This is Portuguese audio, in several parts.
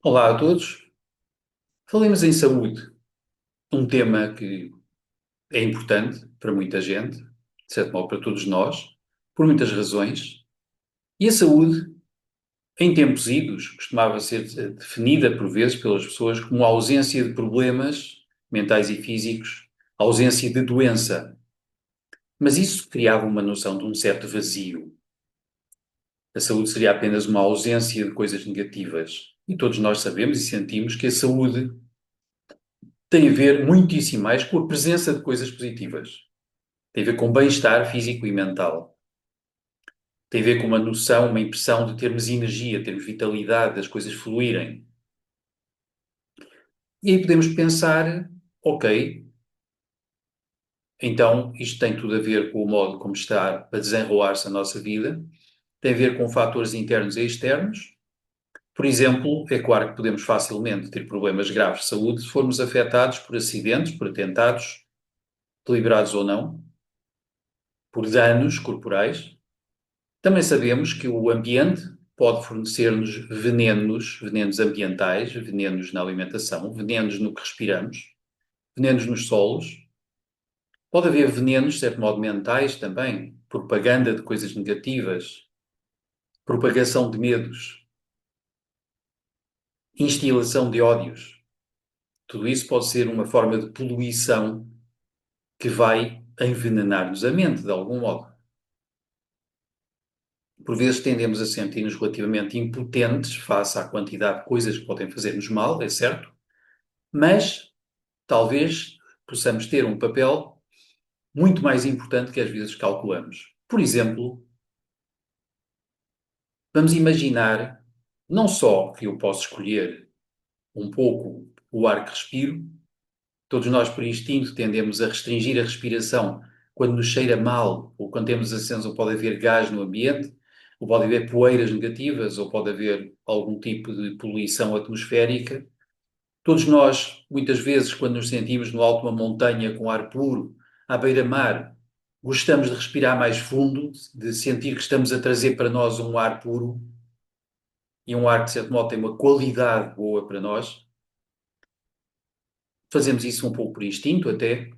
Olá a todos. Falemos em saúde, um tema que é importante para muita gente, de certo modo para todos nós, por muitas razões. E a saúde, em tempos idos, costumava ser definida por vezes pelas pessoas como a ausência de problemas mentais e físicos, a ausência de doença. Mas isso criava uma noção de um certo vazio. A saúde seria apenas uma ausência de coisas negativas. E todos nós sabemos e sentimos que a saúde tem a ver muitíssimo mais com a presença de coisas positivas. Tem a ver com bem-estar físico e mental. Tem a ver com uma noção, uma impressão de termos energia, termos vitalidade, das coisas fluírem. E aí podemos pensar, ok, então isto tem tudo a ver com o modo como está a desenrolar-se a nossa vida, tem a ver com fatores internos e externos. Por exemplo, é claro que podemos facilmente ter problemas graves de saúde se formos afetados por acidentes, por atentados, deliberados ou não, por danos corporais. Também sabemos que o ambiente pode fornecer-nos venenos, venenos ambientais, venenos na alimentação, venenos no que respiramos, venenos nos solos. Pode haver venenos, de certo modo, mentais também, propaganda de coisas negativas, propagação de medos, instilação de ódios. Tudo isso pode ser uma forma de poluição que vai envenenar-nos a mente, de algum modo. Por vezes tendemos a sentir-nos relativamente impotentes face à quantidade de coisas que podem fazer-nos mal, é certo, mas talvez possamos ter um papel muito mais importante que às vezes calculamos. Por exemplo, vamos imaginar não só que eu posso escolher um pouco o ar que respiro, todos nós por instinto tendemos a restringir a respiração quando nos cheira mal, ou quando temos a sensação pode haver gás no ambiente, ou pode haver poeiras negativas, ou pode haver algum tipo de poluição atmosférica. Todos nós, muitas vezes, quando nos sentimos no alto de uma montanha com ar puro, à beira-mar, gostamos de respirar mais fundo, de sentir que estamos a trazer para nós um ar puro e um ar que, de certo modo, tem uma qualidade boa para nós. Fazemos isso um pouco por instinto até,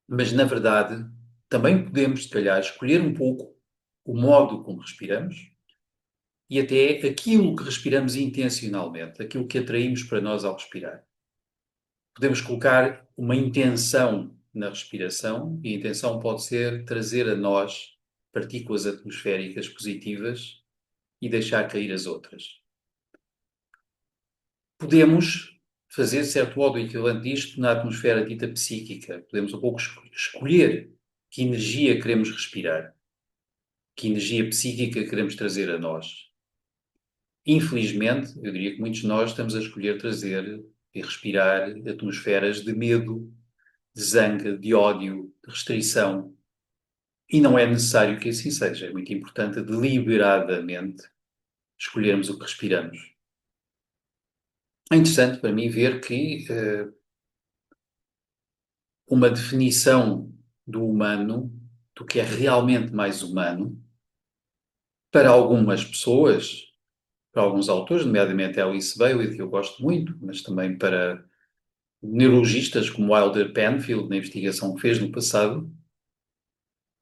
mas, na verdade, também podemos, se calhar, escolher um pouco o modo como respiramos e até aquilo que respiramos intencionalmente, aquilo que atraímos para nós ao respirar. Podemos colocar uma intenção na respiração e a intenção pode ser trazer a nós partículas atmosféricas positivas e deixar cair as outras. Podemos fazer, de certo modo, o equivalente disto na atmosfera dita psíquica. Podemos um pouco escolher que energia queremos respirar, que energia psíquica queremos trazer a nós. Infelizmente, eu diria que muitos de nós estamos a escolher trazer e respirar atmosferas de medo, de zanga, de ódio, de restrição. E não é necessário que assim seja. É muito importante deliberadamente escolhermos o que respiramos. É interessante para mim ver que uma definição do humano, do que é realmente mais humano, para algumas pessoas, para alguns autores, nomeadamente Alice Bailey, que eu gosto muito, mas também para neurologistas como Wilder Penfield, na investigação que fez no passado,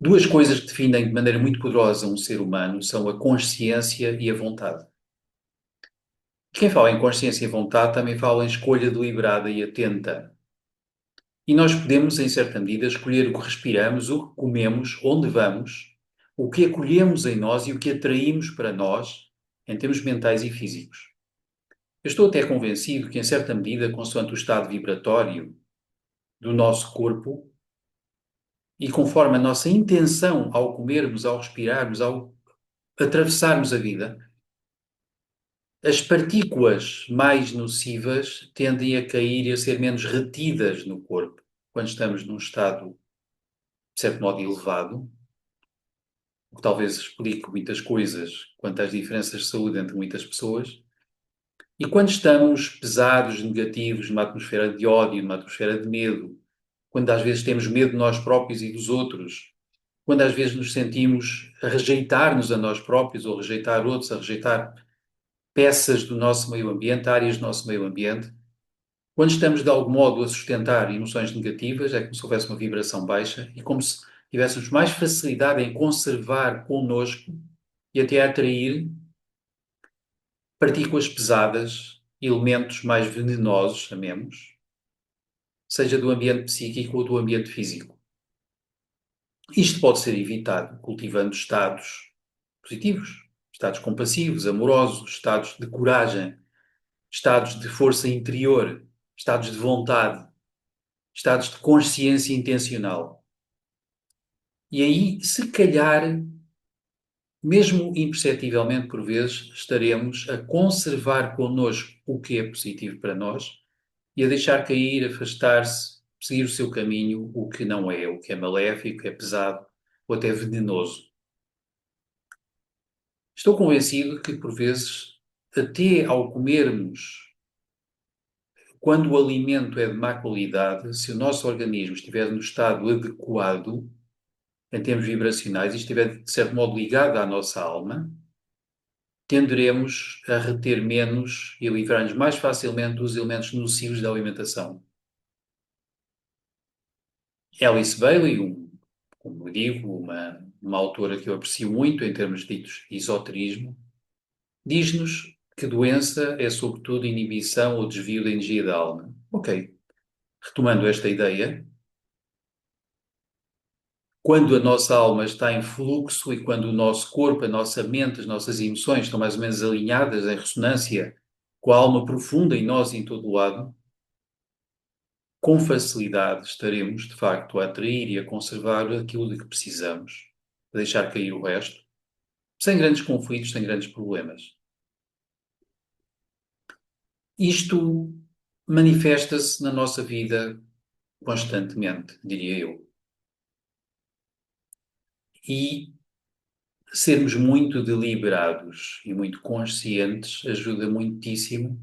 duas coisas que definem de maneira muito poderosa um ser humano são a consciência e a vontade. Quem fala em consciência e vontade também fala em escolha deliberada e atenta. E nós podemos, em certa medida, escolher o que respiramos, o que comemos, onde vamos, o que acolhemos em nós e o que atraímos para nós, em termos mentais e físicos. Eu estou até convencido que, em certa medida, consoante o estado vibratório do nosso corpo e conforme a nossa intenção ao comermos, ao respirarmos, ao atravessarmos a vida, as partículas mais nocivas tendem a cair e a ser menos retidas no corpo quando estamos num estado, de certo modo, elevado, o que talvez explique muitas coisas quanto às diferenças de saúde entre muitas pessoas. E quando estamos pesados, negativos, numa atmosfera de ódio, numa atmosfera de medo, quando às vezes temos medo de nós próprios e dos outros, quando às vezes nos sentimos a rejeitar-nos a nós próprios ou a rejeitar outros, a rejeitar peças do nosso meio ambiente, áreas do nosso meio ambiente. Quando estamos de algum modo a sustentar emoções negativas, é como se houvesse uma vibração baixa e como se tivéssemos mais facilidade em conservar connosco e até atrair partículas pesadas, elementos mais venenosos, chamemos, seja do ambiente psíquico ou do ambiente físico. Isto pode ser evitado cultivando estados positivos, estados compassivos, amorosos, estados de coragem, estados de força interior, estados de vontade, estados de consciência intencional. E aí, se calhar, mesmo imperceptivelmente por vezes, estaremos a conservar connosco o que é positivo para nós e a deixar cair, afastar-se, seguir o seu caminho, o que não é, o que é maléfico, é pesado ou até venenoso. Estou convencido que, por vezes, até ao comermos, quando o alimento é de má qualidade, se o nosso organismo estiver no estado adequado, em termos vibracionais, e estiver, de certo modo, ligado à nossa alma, tenderemos a reter menos e a livrar-nos mais facilmente dos elementos nocivos da alimentação. Alice Bailey, como eu digo, uma autora que eu aprecio muito em termos ditos de esoterismo, diz-nos que doença é sobretudo inibição ou desvio da energia da alma. Ok, retomando esta ideia, quando a nossa alma está em fluxo e quando o nosso corpo, a nossa mente, as nossas emoções estão mais ou menos alinhadas em ressonância com a alma profunda em nós e em todo o lado, com facilidade estaremos, de facto, a atrair e a conservar aquilo de que precisamos, a deixar cair o resto, sem grandes conflitos, sem grandes problemas. Isto manifesta-se na nossa vida constantemente, diria eu. E sermos muito deliberados e muito conscientes ajuda muitíssimo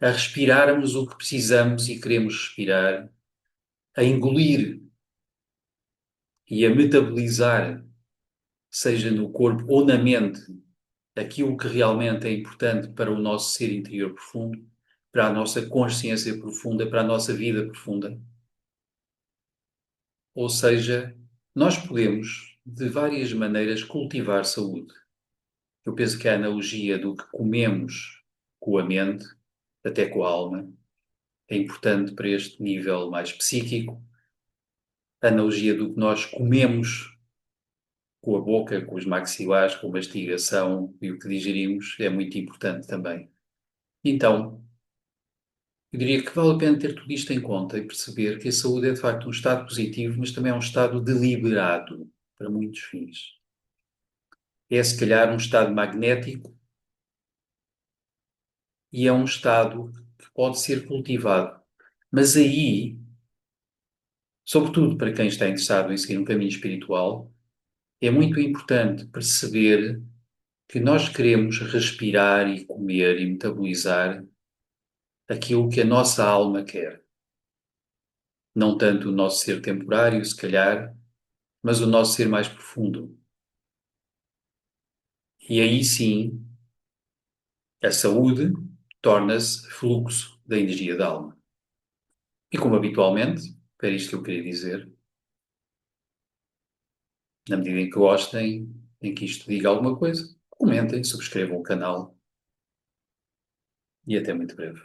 a respirarmos o que precisamos e queremos respirar, a engolir e a metabolizar, seja no corpo ou na mente, aquilo que realmente é importante para o nosso ser interior profundo, para a nossa consciência profunda, para a nossa vida profunda. Ou seja, nós podemos, de várias maneiras, cultivar saúde. Eu penso que a analogia do que comemos com a mente, até com a alma, é importante para este nível mais psíquico. A analogia do que nós comemos com a boca, com os maxilares, com a mastigação e o que digerimos é muito importante também. Então, eu diria que vale a pena ter tudo isto em conta e perceber que a saúde é de facto um estado positivo, mas também é um estado deliberado para muitos fins. É se calhar um estado magnético e é um estado que pode ser cultivado. Mas aí, sobretudo para quem está interessado em seguir um caminho espiritual, é muito importante perceber que nós queremos respirar e comer e metabolizar aquilo que a nossa alma quer. Não tanto o nosso ser temporário, se calhar, mas o nosso ser mais profundo. E aí sim, a saúde torna-se fluxo da energia da alma. E como habitualmente, era isto que eu queria dizer, na medida em que gostem, em que isto diga alguma coisa, comentem, subscrevam o canal e até muito breve.